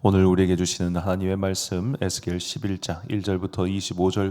오늘 우리에게 주시는 하나님의 말씀 에스겔 11장 1절부터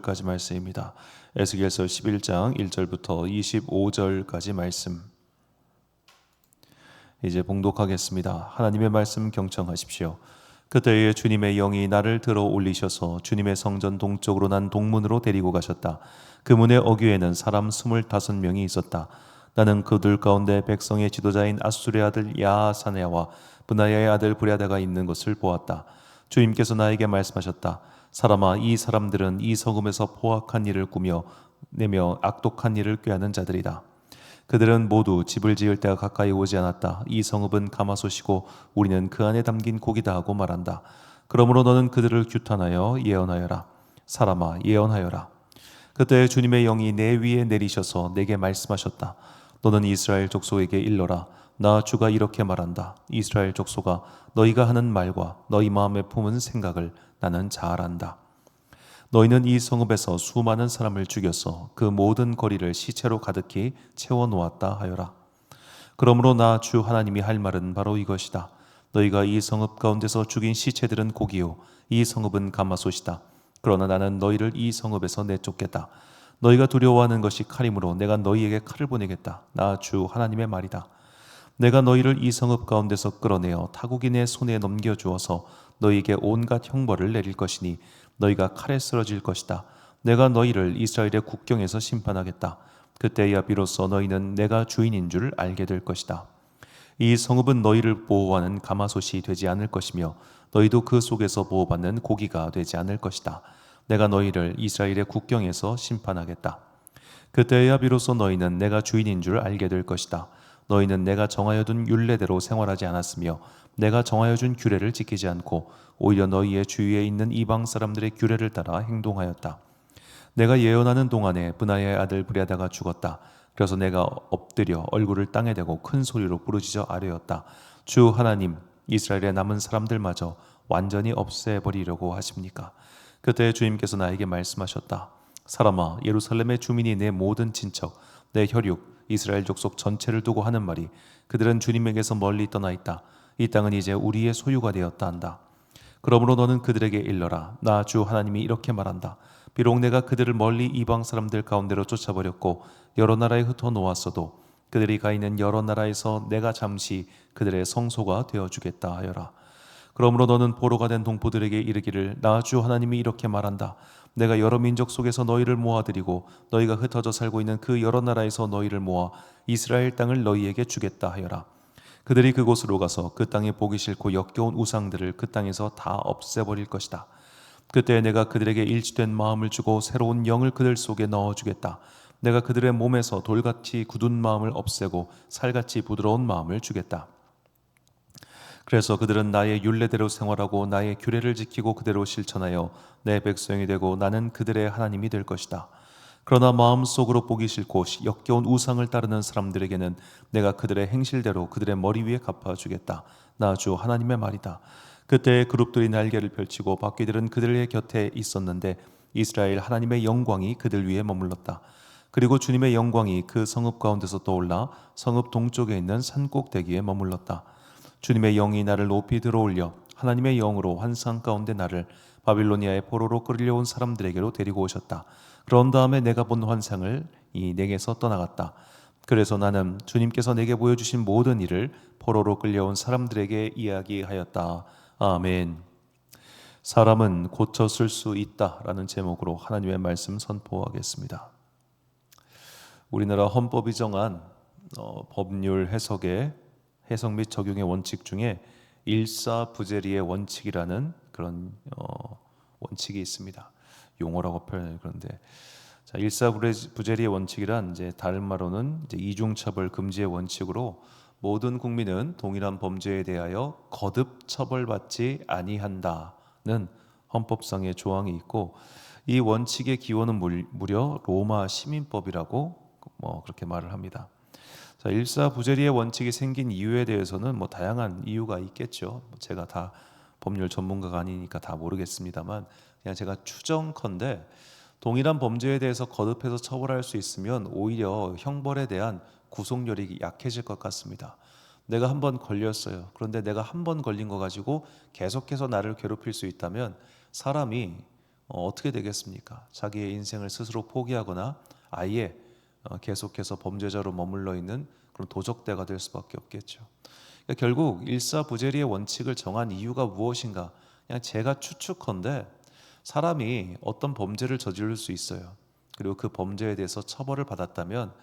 25절까지 말씀입니다. 에스겔서 11장 1절부터 25절까지 말씀 이제 봉독하겠습니다. 하나님의 말씀 경청하십시오. 그때에 주님의 영이 나를 들어 올리셔서 주님의 성전 동쪽으로 난 동문으로 데리고 가셨다. 그 문의 어귀에는 사람 25명이 있었다. 나는 그들 가운데 백성의 지도자인 아수르의 아들 야하사냐와 브나야의 아들 브랴다가 있는 것을 보았다. 주님께서 나에게 말씀하셨다. 사람아, 이 사람들은 이 성읍에서 포악한 일을 꾸며 내며 악독한 일을 꾀하는 자들이다. 그들은 모두 집을 지을 때가 가까이 오지 않았다. 이 성읍은 가마솥이고 우리는 그 안에 담긴 고기다 하고 말한다. 그러므로 너는 그들을 규탄하여 예언하여라. 사람아, 예언하여라. 그때 주님의 영이 내 위에 내리셔서 내게 말씀하셨다. 너는 이스라엘 족속에게 일러라. 나 주가 이렇게 말한다. 이스라엘 족속아, 너희가 하는 말과 너희 마음에 품은 생각을 나는 잘 안다. 너희는 이 성읍에서 수많은 사람을 죽여서 그 모든 거리를 시체로 가득히 채워 놓았다 하여라. 그러므로 나 주 하나님이 할 말은 바로 이것이다. 너희가 이 성읍 가운데서 죽인 시체들은 고기요, 이 성읍은 가마솥이다. 그러나 나는 너희를 이 성읍에서 내쫓겠다. 너희가 두려워하는 것이 칼이므로 내가 너희에게 칼을 보내겠다. 나 주 하나님의 말이다. 내가 너희를 이 성읍 가운데서 끌어내어 타국인의 손에 넘겨주어서 너희에게 온갖 형벌을 내릴 것이니 너희가 칼에 쓰러질 것이다. 내가 너희를 이스라엘의 국경에서 심판하겠다. 그때야 비로소 너희는 내가 주인인 줄 알게 될 것이다. 이 성읍은 너희를 보호하는 가마솥이 되지 않을 것이며 너희도 그 속에서 보호받는 고기가 되지 않을 것이다. 내가 너희를 이스라엘의 국경에서 심판하겠다. 그때야 비로소 너희는 내가 주인인 줄 알게 될 것이다. 너희는 내가 정하여 둔 율례대로 생활하지 않았으며 내가 정하여 준 규례를 지키지 않고 오히려 너희의 주위에 있는 이방 사람들의 규례를 따라 행동하였다. 내가 예언하는 동안에 브나야의 아들 브랴다가 죽었다. 그래서 내가 엎드려 얼굴을 땅에 대고 큰 소리로 부르짖어 아뢰었다. 주 하나님, 이스라엘의 남은 사람들마저 완전히 없애버리려고 하십니까? 그때 주님께서 나에게 말씀하셨다. 사람아, 예루살렘의 주민이 내 모든 친척, 내 혈육, 이스라엘 족속 전체를 두고 하는 말이 그들은 주님에게서 멀리 떠나 있다. 이 땅은 이제 우리의 소유가 되었다 한다. 그러므로 너는 그들에게 일러라. 나 주 하나님이 이렇게 말한다. 비록 내가 그들을 멀리 이방 사람들 가운데로 쫓아버렸고 여러 나라에 흩어 놓았어도 그들이 가 있는 여러 나라에서 내가 잠시 그들의 성소가 되어주겠다 하여라. 그러므로 너는 포로가 된 동포들에게 이르기를 나 주 하나님이 이렇게 말한다. 내가 여러 민족 속에서 너희를 모아들이고 너희가 흩어져 살고 있는 그 여러 나라에서 너희를 모아 이스라엘 땅을 너희에게 주겠다 하여라. 그들이 그곳으로 가서 그 땅에 보기 싫고 역겨운 우상들을 그 땅에서 다 없애버릴 것이다. 그때 내가 그들에게 일치된 마음을 주고 새로운 영을 그들 속에 넣어주겠다. 내가 그들의 몸에서 돌같이 굳은 마음을 없애고 살같이 부드러운 마음을 주겠다. 그래서 그들은 나의 율례대로 생활하고 나의 규례를 지키고 그대로 실천하여 내 백성이 되고 나는 그들의 하나님이 될 것이다. 그러나 마음속으로 보기 싫고 역겨운 우상을 따르는 사람들에게는 내가 그들의 행실대로 그들의 머리 위에 갚아주겠다. 나 주 하나님의 말이다. 그때 그룹들이 날개를 펼치고 바퀴들은 그들의 곁에 있었는데 이스라엘 하나님의 영광이 그들 위에 머물렀다. 그리고 주님의 영광이 그 성읍 가운데서 떠올라 성읍 동쪽에 있는 산꼭대기에 머물렀다. 주님의 영이 나를 높이 들어올려 하나님의 영으로 환상 가운데 나를 바빌로니아의 포로로 끌려온 사람들에게로 데리고 오셨다. 그런 다음에 내가 본 환상을 내게서 떠나갔다. 그래서 나는 주님께서 내게 보여주신 모든 일을 포로로 끌려온 사람들에게 이야기하였다. 아멘. 사람은 고쳐 쓸 수 있다라는 제목으로 하나님의 말씀 선포하겠습니다. 우리나라 헌법이 정한 법률 해석의 해석 및 적용의 원칙 중에 일사부재리의 원칙이라는 그런 원칙이 있습니다. 용어라고 표현해요. 그런데 일사부재리의 원칙이란 이제 다른 말로는 이제 이중처벌 금지의 원칙으로 모든 국민은 동일한 범죄에 대하여 거듭 처벌받지 아니한다는 헌법상의 조항이 있고 이 원칙의 기원은 무려 로마 시민법이라고 그렇게 말을 합니다. 일사부재리의 원칙이 생긴 이유에 대해서는 다양한 이유가 있겠죠. 제가 다 법률 전문가가 아니니까 다 모르겠습니다만 그냥 제가 추정컨대 동일한 범죄에 대해서 거듭해서 처벌할 수 있으면 오히려 형벌에 대한 구속력이 약해질 것 같습니다. 내가 한 번 걸렸어요. 그런데 내가 한 번 걸린 거 가지고 계속해서 나를 괴롭힐 수 있다면 사람이 어떻게 되겠습니까? 자기의 인생을 스스로 포기하거나 아예 계속해서 범죄자로 머물러 있는 그런 도적대가 될 수밖에 없겠죠. 그러니까 결국 일사부재리의 원칙을 정한 이유가 무엇인가? 그냥 제가 추측컨대 사람이 어떤 범죄를 저지를 수 있어요. 그리고 그 범죄에 대해서 처벌을 받았다면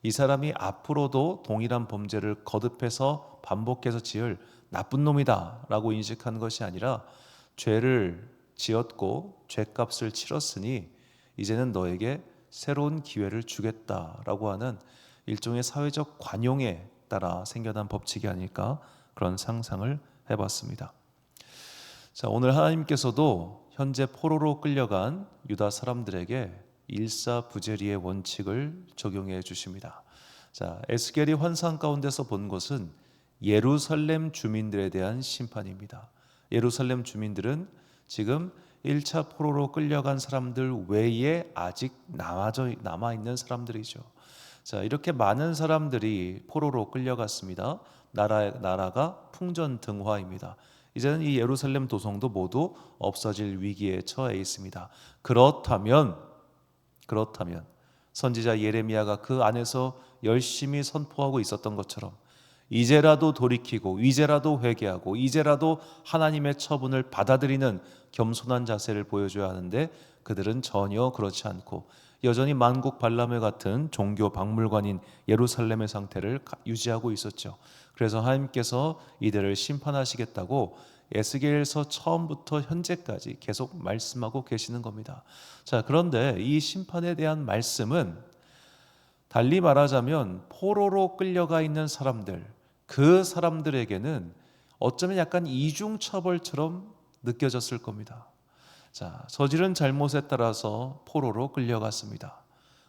이 사람이 앞으로도 동일한 범죄를 거듭해서 반복해서 지을 나쁜 놈이다라고 인식한 것이 아니라 죄를 지었고 죄값을 치렀으니 이제는 너에게 새로운 기회를 주겠다라고 하는 일종의 사회적 관용에 따라 생겨난 법칙이 아닐까 그런 상상을 해봤습니다. 자, 오늘 하나님께서도 현재 포로로 끌려간 유다 사람들에게 일사부재리의 원칙을 적용해 주십니다. 자, 에스겔이 환상 가운데서 본 것은 예루살렘 주민들에 대한 심판입니다. 예루살렘 주민들은 지금 1차 포로로 끌려간 사람들 외에 아직 남아있는 사람들이죠. 자, 이렇게 많은 사람들이 포로로 끌려갔습니다. 나라가 풍전등화입니다. 이제는 이 예루살렘 도성도 모두 없어질 위기에 처해 있습니다. 그렇다면 선지자 예레미야가 그 안에서 열심히 선포하고 있었던 것처럼 이제라도 돌이키고 이제라도 회개하고 이제라도 하나님의 처분을 받아들이는 겸손한 자세를 보여줘야 하는데 그들은 전혀 그렇지 않고 여전히 만국 박람회 같은 종교 박물관인 예루살렘의 상태를 유지하고 있었죠. 그래서 하나님께서 이들을 심판하시겠다고 에스겔서 처음부터 현재까지 계속 말씀하고 계시는 겁니다. 자, 그런데 이 심판에 대한 말씀은 달리 말하자면 포로로 끌려가 있는 사람들, 그 사람들에게는 어쩌면 약간 이중처벌처럼 느껴졌을 겁니다. 자, 저지른 잘못에 따라서 포로로 끌려갔습니다.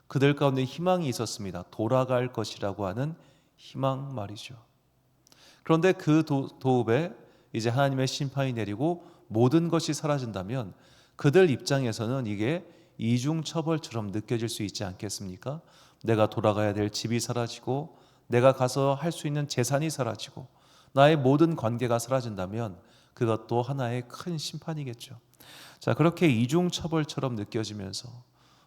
그들 가운데 희망이 있었습니다. 돌아갈 것이라고 하는 희망 말이죠. 그런데 그 도읍에 이제 하나님의 심판이 내리고 모든 것이 사라진다면 그들 입장에서는 이게 이중처벌처럼 느껴질 수 있지 않겠습니까? 내가 돌아가야 될 집이 사라지고 내가 가서 할 수 있는 재산이 사라지고 나의 모든 관계가 사라진다면 그것도 하나의 큰 심판이겠죠. 자, 그렇게 이중처벌처럼 느껴지면서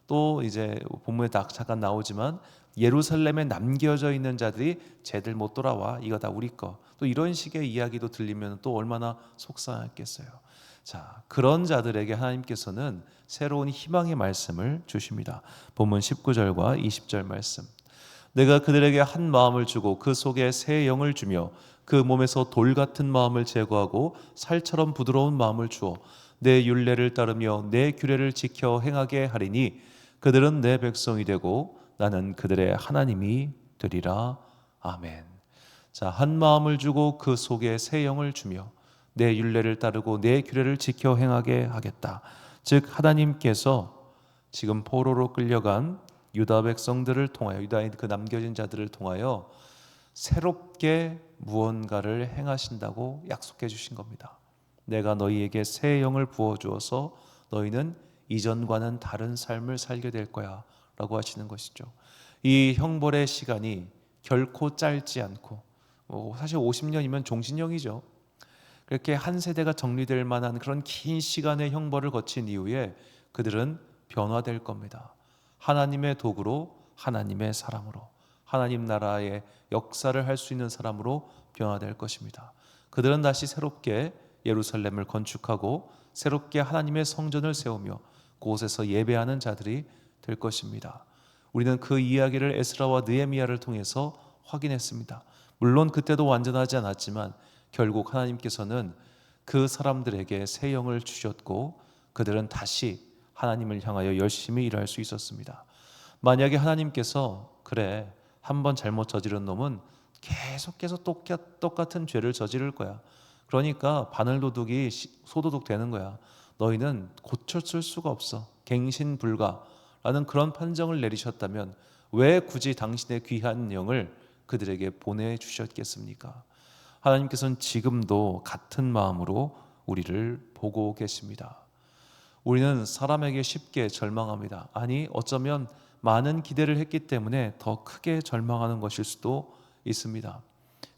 또 이제 본문에 잠깐 나오지만 예루살렘에 남겨져 있는 자들이 쟤들 못 돌아와, 이거 다 우리 거, 또 이런 식의 이야기도 들리면 또 얼마나 속상했겠어요. 자, 그런 자들에게 하나님께서는 새로운 희망의 말씀을 주십니다. 본문 19절과 20절 말씀. 내가 그들에게 한 마음을 주고 그 속에 새 영을 주며 그 몸에서 돌 같은 마음을 제거하고 살처럼 부드러운 마음을 주어 내 율례를 따르며 내 규례를 지켜 행하게 하리니 그들은 내 백성이 되고 나는 그들의 하나님이 되리라. 아멘. 자, 한 마음을 주고 그 속에 새 영을 주며 내 율례를 따르고 내 규례를 지켜 행하게 하겠다. 즉 하나님께서 지금 포로로 끌려간 유다 백성들을 통하여, 유다의 그 남겨진 자들을 통하여 새롭게 무언가를 행하신다고 약속해 주신 겁니다. 내가 너희에게 새 영을 부어 주어서 너희는 이전과는 다른 삶을 살게 될 거야 라고 하시는 것이죠. 이 형벌의 시간이 결코 짧지 않고 사실 50년이면 종신형이죠. 그렇게 한 세대가 정리될 만한 그런 긴 시간의 형벌을 거친 이후에 그들은 변화될 겁니다. 하나님의 도구로, 하나님의 사람으로, 하나님 나라의 역사를 할 수 있는 사람으로 변화될 것입니다. 그들은 다시 새롭게 예루살렘을 건축하고 새롭게 하나님의 성전을 세우며 그곳에서 예배하는 자들이 될 것입니다. 우리는 그 이야기를 에스라와 느헤미야를 통해서 확인했습니다. 물론 그때도 완전하지 않았지만 결국 하나님께서는 그 사람들에게 새 영을 주셨고 그들은 다시 하나님을 향하여 열심히 일할 수 있었습니다. 만약에 하나님께서 그래, 한번 잘못 저지른 놈은 계속해서 똑같은 죄를 저지를 거야, 그러니까 바늘도둑이 소도둑 되는 거야, 너희는 고쳤을 수가 없어, 갱신불가라는 그런 판정을 내리셨다면 왜 굳이 당신의 귀한 영을 그들에게 보내주셨겠습니까? 하나님께서는 지금도 같은 마음으로 우리를 보고 계십니다. 우리는 사람에게 쉽게 절망합니다. 아니, 어쩌면 많은 기대를 했기 때문에 더 크게 절망하는 것일 수도 있습니다.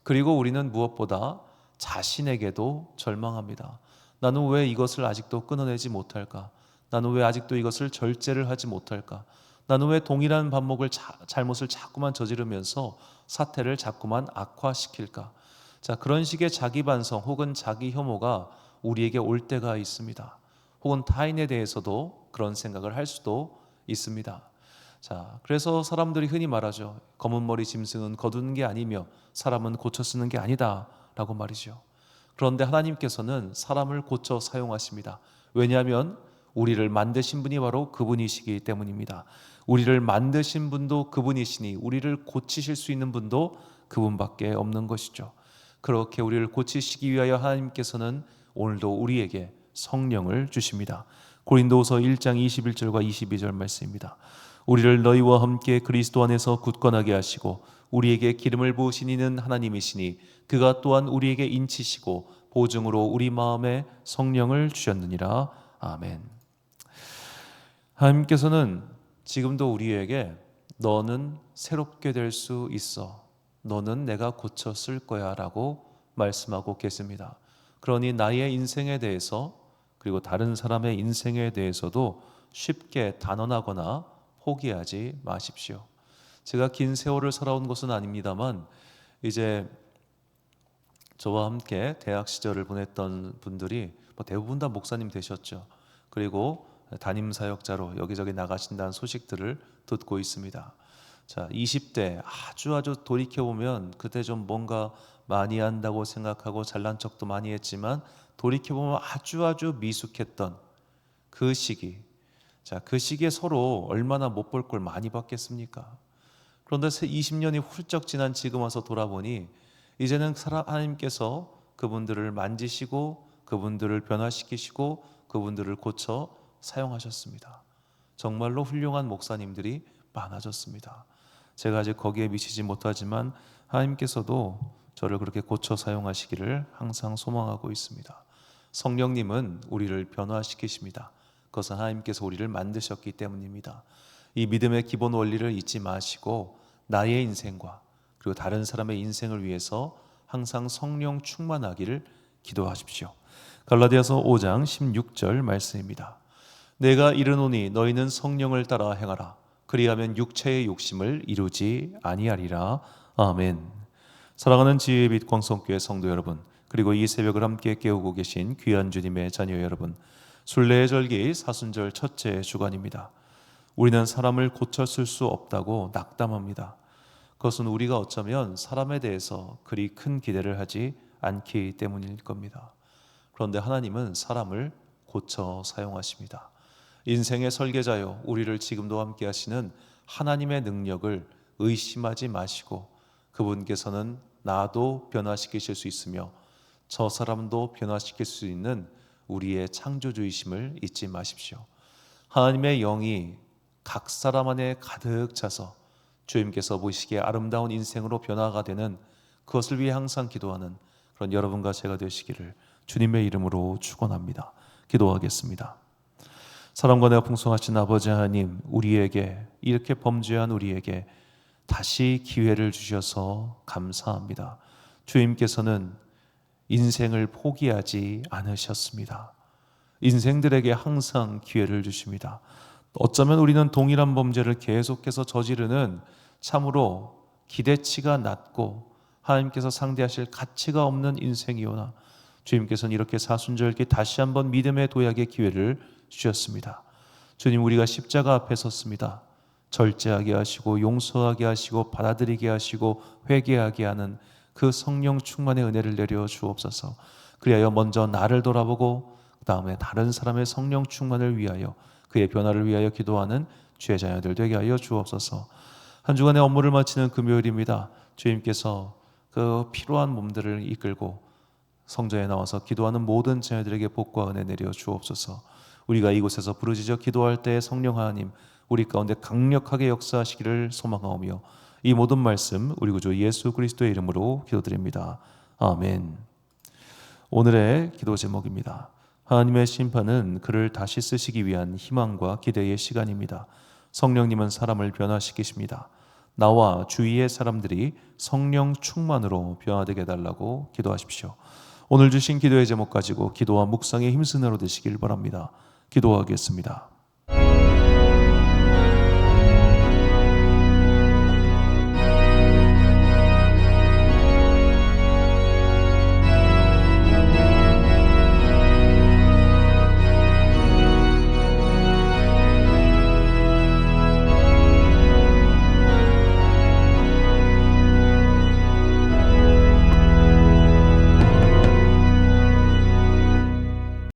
그리고 우리는 무엇보다 자신에게도 절망합니다. 나는 왜 이것을 아직도 끊어내지 못할까? 나는 왜 아직도 이것을 절제를 하지 못할까? 나는 왜 동일한 잘못을 자꾸만 저지르면서 사태를 자꾸만 악화시킬까? 자, 그런 식의 자기 반성 혹은 자기 혐오가 우리에게 올 때가 있습니다. 혹은 타인에 대해서도 그런 생각을 할 수도 있습니다. 자, 그래서 사람들이 흔히 말하죠. 검은 머리 짐승은 거두는 게 아니며 사람은 고쳐 쓰는 게 아니다 라고 말이죠. 그런데 하나님께서는 사람을 고쳐 사용하십니다. 왜냐하면 우리를 만드신 분이 바로 그분이시기 때문입니다. 우리를 만드신 분도 그분이시니 우리를 고치실 수 있는 분도 그분밖에 없는 것이죠. 그렇게 우리를 고치시기 위하여 하나님께서는 오늘도 우리에게 성령을 주십니다. 고린도후서 1장 21절과 22절 말씀입니다. 우리를 너희와 함께 그리스도 안에서 굳건하게 하시고 우리에게 기름을 부으신 이는 하나님이시니 그가 또한 우리에게 인치시고 보증으로 우리 마음에 성령을 주셨느니라. 아멘. 하나님께서는 지금도 우리에게 너는 새롭게 될 수 있어. 너는 내가 고쳐 쓸 거야 라고 말씀하고 계십니다. 그러니 나의 인생에 대해서 그리고 다른 사람의 인생에 대해서도 쉽게 단언하거나 포기하지 마십시오. 제가 긴 세월을 살아온 것은 아닙니다만 이제 저와 함께 대학 시절을 보냈던 분들이 대부분 다 목사님 되셨죠. 그리고 담임 사역자로 여기저기 나가신다는 소식들을 듣고 있습니다. 자, 20대 아주 돌이켜보면 그때 좀 뭔가 많이 한다고 생각하고 잘난 척도 많이 했지만 돌이켜보면 아주 미숙했던 그 시기. 자, 그 시기에 서로 얼마나 못 볼 걸 많이 봤겠습니까? 그런데 20년이 훌쩍 지난 지금 와서 돌아보니 이제는 하나님께서 그분들을 만지시고 그분들을 변화시키시고 그분들을 고쳐 사용하셨습니다. 정말로 훌륭한 목사님들이 많아졌습니다. 제가 아직 거기에 미치지 못하지만 하나님께서도 저를 그렇게 고쳐 사용하시기를 항상 소망하고 있습니다. 성령님은 우리를 변화시키십니다. 그것은 하나님께서 우리를 만드셨기 때문입니다. 이 믿음의 기본 원리를 잊지 마시고 나의 인생과 그리고 다른 사람의 인생을 위해서 항상 성령 충만하기를 기도하십시오. 갈라디아서 5장 16절 말씀입니다. 내가 이르노니 너희는 성령을 따라 행하라. 그리하면 육체의 욕심을 이루지 아니하리라. 아멘. 사랑하는 지혜의 빛 광성교회 성도 여러분, 그리고 이 새벽을 함께 깨우고 계신 귀한 주님의 자녀 여러분, 순례의 절기 사순절 첫째 주간입니다. 우리는 사람을 고쳤을 수 없다고 낙담합니다. 그것은 우리가 어쩌면 사람에 대해서 그리 큰 기대를 하지 않기 때문일 겁니다. 그런데 하나님은 사람을 고쳐 사용하십니다. 인생의 설계자요, 우리를 지금도 함께 하시는 하나님의 능력을 의심하지 마시고 그분께서는 나도 변화시키실 수 있으며 저 사람도 변화시킬 수 있는 우리의 창조주이심을 잊지 마십시오. 하나님의 영이 각 사람 안에 가득 차서 주님께서 보시기에 아름다운 인생으로 변화가 되는 그것을 위해 항상 기도하는 그런 여러분과 제가 되시기를 주님의 이름으로 축원합니다. 기도하겠습니다. 사랑과 내가 풍성하신 아버지 하나님, 우리에게 이렇게 범죄한 우리에게 다시 기회를 주셔서 감사합니다. 주님께서는 인생을 포기하지 않으셨습니다. 인생들에게 항상 기회를 주십니다. 어쩌면 우리는 동일한 범죄를 계속해서 저지르는 참으로 기대치가 낮고 하나님께서 상대하실 가치가 없는 인생이오나 주님께서는 이렇게 사순절기 다시 한번 믿음의 도약의 기회를 주셨습니다. 주님, 우리가 십자가 앞에 섰습니다. 절제하게 하시고 용서하게 하시고 받아들이게 하시고 회개하게 하는 그 성령 충만의 은혜를 내려 주옵소서. 그리하여 먼저 나를 돌아보고 그 다음에 다른 사람의 성령 충만을 위하여 그의 변화를 위하여 기도하는 주의 자녀들 되게 하여 주옵소서. 한 주간의 업무를 마치는 금요일입니다. 주님께서 그 필요한 몸들을 이끌고 성전에 나와서 기도하는 모든 자녀들에게 복과 은혜 내려 주옵소서. 우리가 이곳에서 부르짖어 기도할 때 성령 하나님 우리 가운데 강력하게 역사하시기를 소망하오며 이 모든 말씀 우리 구주 예수 그리스도의 이름으로 기도드립니다. 아멘. 오늘의 기도 제목입니다. 하나님의 심판은 그를 다시 쓰시기 위한 희망과 기대의 시간입니다. 성령님은 사람을 변화시키십니다. 나와 주위의 사람들이 성령 충만으로 변화되게 해달라고 기도하십시오. 오늘 주신 기도의 제목 가지고 기도와 묵상의 힘쓰는 하루 되시길 바랍니다. 기도하겠습니다.